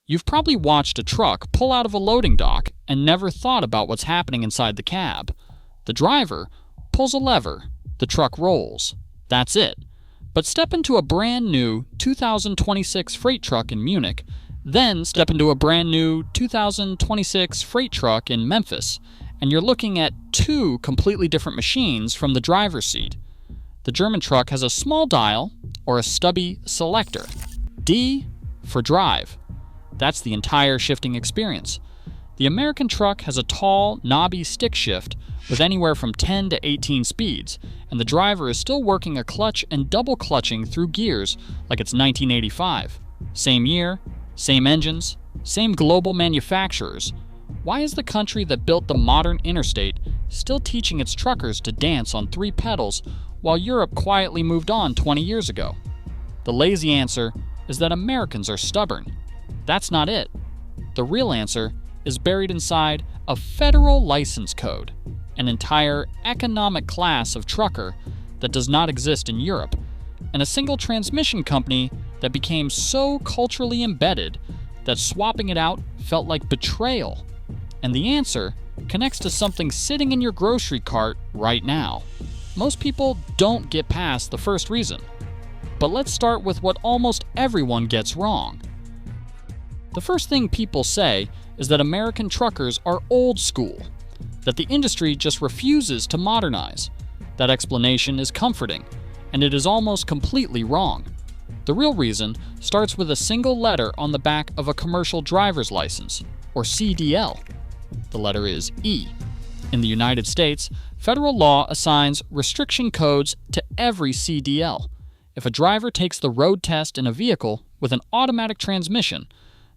You've probably watched a truck pull out of a loading dock and never thought about what's happening inside the cab. The driver pulls a lever, the truck rolls. That's it. But step into a brand new 2026 freight truck in Munich, then step into a brand new 2026 freight truck in Memphis, and you're looking at two completely different machines from the driver's seat. The German truck has a small dial, or a stubby selector. D for drive. That's the entire shifting experience. The American truck has a tall, knobby stick shift with anywhere from 10 to 18 speeds, and the driver is still working a clutch and double clutching through gears like it's 1985. Same year, same engines, same global manufacturers. Why is the country that built the modern interstate still teaching its truckers to dance on 3 pedals while Europe quietly moved on 20 years ago? The lazy answer is that Americans are stubborn. That's not it. The real answer is buried inside a federal license code, an entire economic class of trucker that does not exist in Europe, and a single transmission company that became so culturally embedded that swapping it out felt like betrayal. And the answer connects to something sitting in your grocery cart right now. Most people don't get past the first reason. But let's start with what almost everyone gets wrong. The first thing people say is that American truckers are old school, that the industry just refuses to modernize. That explanation is comforting, and it is almost completely wrong. The real reason starts with a single letter on the back of a commercial driver's license, or CDL. The letter is E. In the United States, federal law assigns restriction codes to every CDL. If a driver takes the road test in a vehicle with an automatic transmission,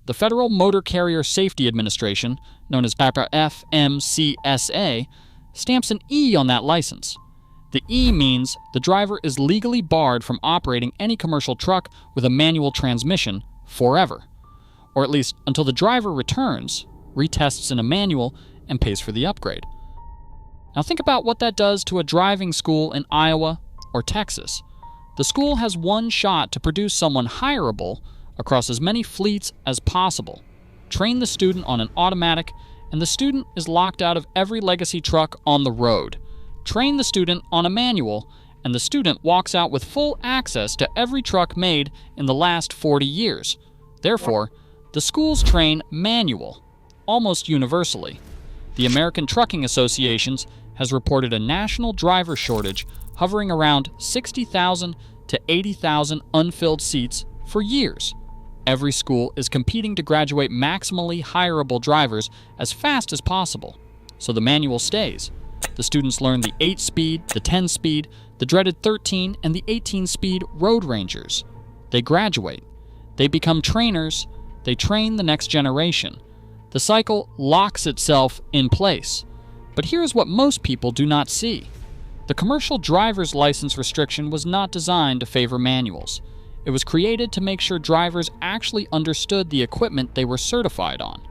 the Federal Motor Carrier Safety Administration, known as FMCSA, stamps an E on that license. The E means the driver is legally barred from operating any commercial truck with a manual transmission forever, or at least until the driver returns, retests in a manual, and pays for the upgrade. Now think about what that does to a driving school in Iowa or Texas. The school has one shot to produce someone hireable across as many fleets as possible. Train the student on an automatic, and the student is locked out of every legacy truck on the road. Train the student on a manual, and the student walks out with full access to every truck made in the last 40 years. Therefore, the schools train manual, almost universally. The American Trucking Associations has reported a national driver shortage hovering around 60,000 to 80,000 unfilled seats for years. Every school is competing to graduate maximally hireable drivers as fast as possible, so the manual stays. The students learn the 8-speed, the 10-speed, the dreaded 13, and the 18-speed road rangers. They graduate. They become trainers. They train the next generation. The cycle locks itself in place. But here's what most people do not see. The commercial driver's license restriction was not designed to favor manuals. It was created to make sure drivers actually understood the equipment they were certified on.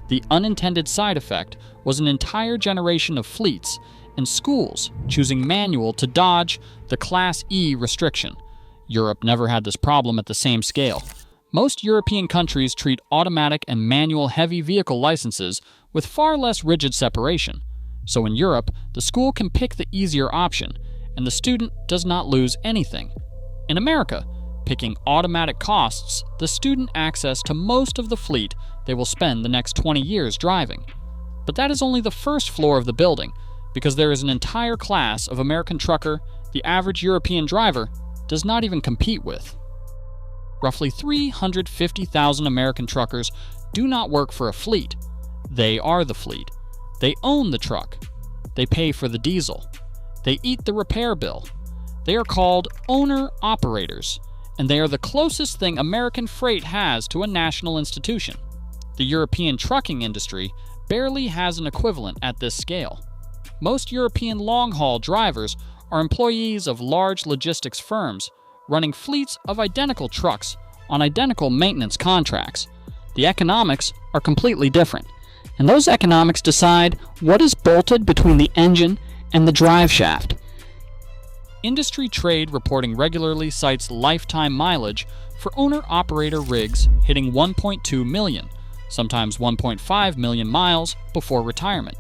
The unintended side effect was an entire generation of fleets and schools choosing manual to dodge the Class E restriction. Europe never had this problem at the same scale. Most European countries treat automatic and manual heavy vehicle licenses with far less rigid separation. So in Europe, the school can pick the easier option, and the student does not lose anything. In America, picking automatic costs the student access to most of the fleet they will spend the next 20 years driving. But that is only the first floor of the building, because there is an entire class of American trucker the average European driver does not even compete with. Roughly 350,000 American truckers do not work for a fleet. They are the fleet. They own the truck. They pay for the diesel. They eat the repair bill. They are called owner-operators, and they are the closest thing American freight has to a national institution. The European trucking industry barely has an equivalent at this scale. Most European long-haul drivers are employees of large logistics firms running fleets of identical trucks on identical maintenance contracts. The economics are completely different, and those economics decide what is bolted between the engine and the drive shaft. Industry Trade reporting regularly cites lifetime mileage for owner-operator rigs hitting 1.2 million, sometimes 1.5 million miles before retirement.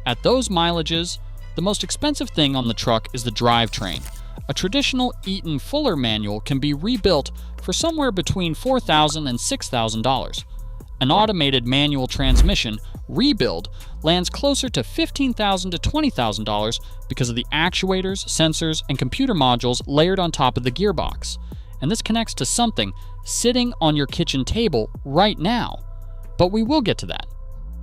At those mileages, the most expensive thing on the truck is the drivetrain. A traditional Eaton-Fuller manual can be rebuilt for somewhere between $4,000 and $6,000. An automated manual transmission rebuild lands closer to $15,000 to $20,000 because of the actuators, sensors, and computer modules layered on top of the gearbox. And this connects to something sitting on your kitchen table right now. But we will get to that.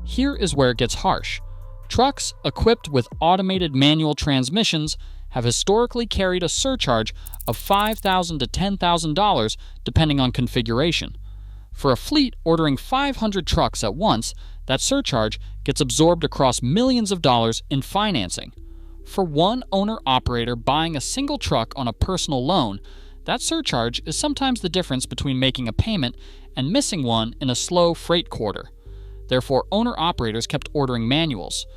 Here is where it gets harsh. Trucks equipped with automated manual transmissions have historically carried a surcharge of $5,000 to $10,000 depending on configuration. For a fleet ordering 500 trucks at once, that surcharge gets absorbed across millions of dollars in financing. For one owner-operator buying a single truck on a personal loan, that surcharge is sometimes the difference between making a payment and missing one in a slow freight quarter. Therefore, owner-operators kept ordering manuals.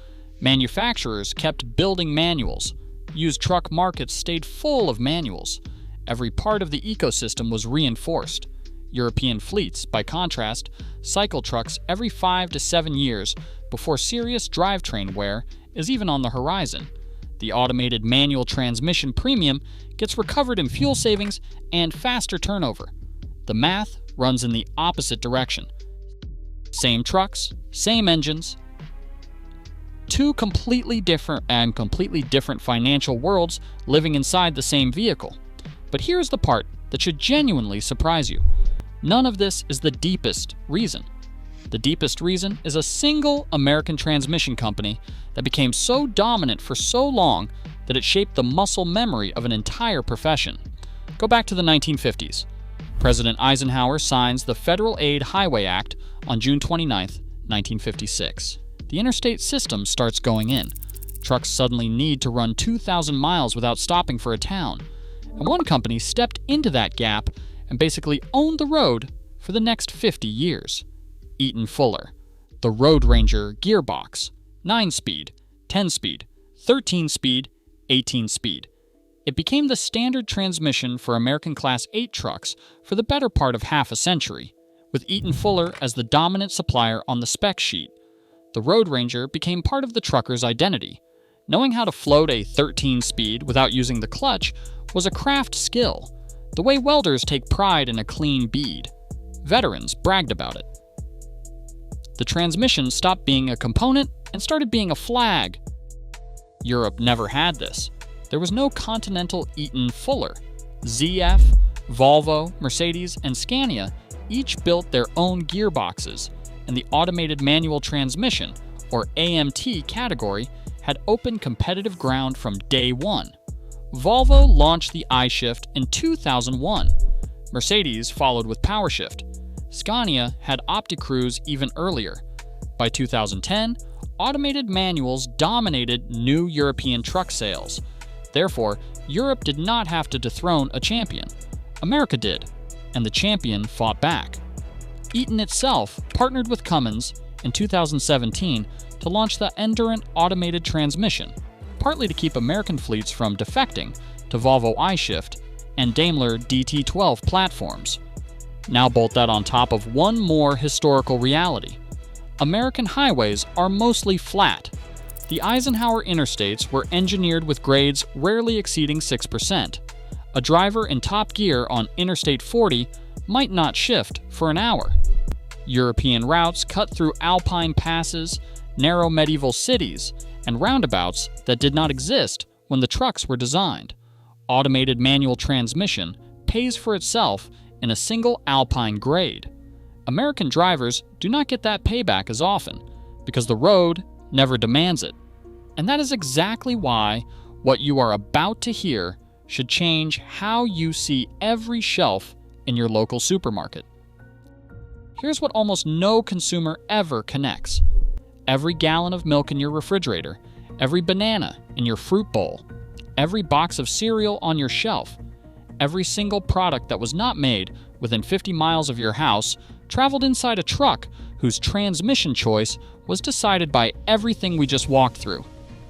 Manufacturers kept building manuals. Used truck markets stayed full of manuals. Every part of the ecosystem was reinforced. European fleets, by contrast, cycle trucks every 5 to 7 years before serious drivetrain wear is even on the horizon. The automated manual transmission premium gets recovered in fuel savings and faster turnover. The math runs in the opposite direction. Same trucks, same engines. Two completely different financial worlds living inside the same vehicle. But here's the part that should genuinely surprise you. None of this is the deepest reason. The deepest reason is a single American transmission company that became so dominant for so long that it shaped the muscle memory of an entire profession. Go back to the 1950s. President Eisenhower signs the Federal Aid Highway Act on June 29, 1956. The interstate system starts going in. Trucks suddenly need to run 2,000 miles without stopping for a town. And one company stepped into that gap and basically owned the road for the next 50 years. Eaton-Fuller. The Road Ranger gearbox. 9-speed, 10-speed, 13-speed, 18-speed. It became the standard transmission for American Class 8 trucks for the better part of half a century, with Eaton-Fuller as the dominant supplier on the spec sheet. The Road Ranger became part of the trucker's identity. Knowing how to float a 13-speed without using the clutch was a craft skill, the way welders take pride in a clean bead. Veterans bragged about it. The transmission stopped being a component and started being a flag. Europe never had this. There was no continental Eaton-Fuller. ZF, Volvo, Mercedes, and Scania each built their own gearboxes, and the automated manual transmission, or AMT category, had open competitive ground from day one. Volvo launched the I-Shift in 2001. Mercedes followed with PowerShift. Scania had OptiCruise even earlier. By 2010, automated manuals dominated new European truck sales. Therefore, Europe did not have to dethrone a champion. America did, and the champion fought back. Eaton itself partnered with Cummins in 2017 to launch the Endurant automated transmission, partly to keep American fleets from defecting to Volvo I-Shift and Daimler DT12 platforms. Now bolt that on top of one more historical reality. American highways are mostly flat. The Eisenhower interstates were engineered with grades rarely exceeding 6%. A driver in top gear on Interstate 40 might not shift for an hour. European routes cut through alpine passes, narrow medieval cities, and roundabouts that did not exist when the trucks were designed. Automated manual transmission pays for itself in a single alpine grade. American drivers do not get that payback as often because the road never demands it. And that is exactly why what you are about to hear should change how you see every shelf in your local supermarket. Here's what almost no consumer ever connects. Every gallon of milk in your refrigerator, every banana in your fruit bowl, every box of cereal on your shelf, every single product that was not made within 50 miles of your house traveled inside a truck whose transmission choice was decided by everything we just walked through.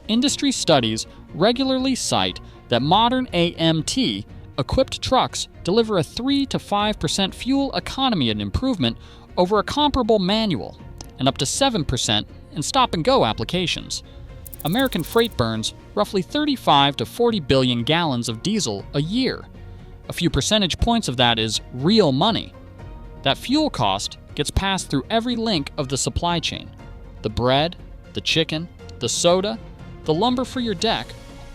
Industry studies regularly cite that modern AMT equipped trucks deliver a 3 to 5% fuel economy and improvement over a comparable manual, and up to 7% in stop-and-go applications. American freight burns roughly 35 to 40 billion gallons of diesel a year. A few percentage points of that is real money. That fuel cost gets passed through every link of the supply chain. The bread, the chicken, the soda, the lumber for your deck,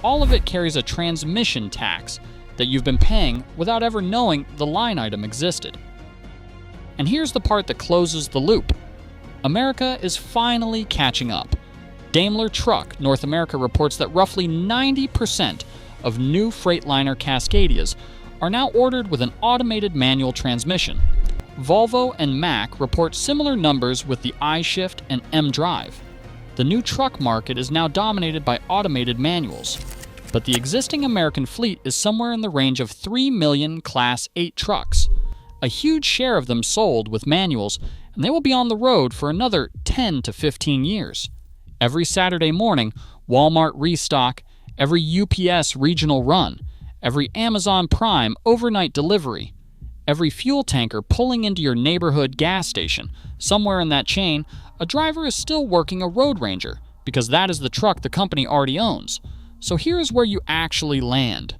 all of it carries a transmission tax that you've been paying without ever knowing the line item existed. And here's the part that closes the loop. America is finally catching up. Daimler Truck North America reports that roughly 90% of new Freightliner Cascadias are now ordered with an automated manual transmission. Volvo and Mack report similar numbers with the iShift and M-Drive. The new truck market is now dominated by automated manuals, but the existing American fleet is somewhere in the range of 3 million Class 8 trucks. A huge share of them sold with manuals, and they will be on the road for another 10 to 15 years. Every Saturday morning, Walmart restock, every UPS regional run, every Amazon Prime overnight delivery, every fuel tanker pulling into your neighborhood gas station, somewhere in that chain, a driver is still working a Road Ranger, because that is the truck the company already owns. So here's where you actually land.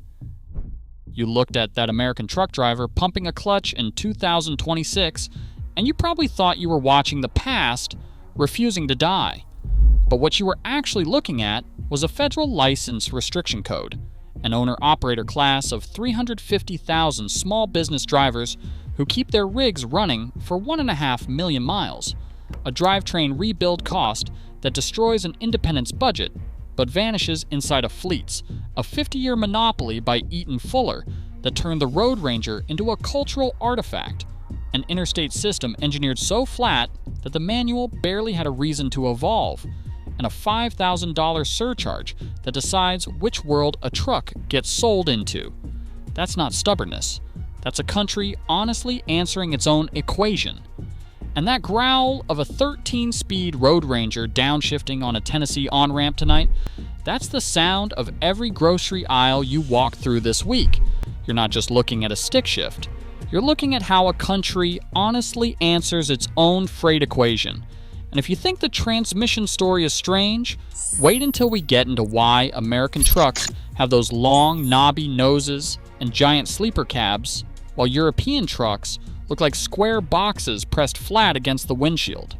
You looked at that American truck driver pumping a clutch in 2026, and you probably thought you were watching the past refusing to die. But what you were actually looking at was a federal license restriction code, an owner-operator class of 350,000 small business drivers who keep their rigs running for 1.5 million miles, a drivetrain rebuild cost that destroys an independent's budget but vanishes inside of fleets, a 50-year monopoly by Eaton Fuller that turned the Road Ranger into a cultural artifact, an interstate system engineered so flat that the manual barely had a reason to evolve, and a $5,000 surcharge that decides which world a truck gets sold into. That's not stubbornness. That's a country honestly answering its own equation. And that growl of a 13-speed Road Ranger downshifting on a Tennessee on-ramp tonight, that's the sound of every grocery aisle you walk through this week. You're not just looking at a stick shift. You're looking at how a country honestly answers its own freight equation. And if you think the transmission story is strange, wait until we get into why American trucks have those long, knobby noses and giant sleeper cabs, while European trucks look like square boxes pressed flat against the windshield.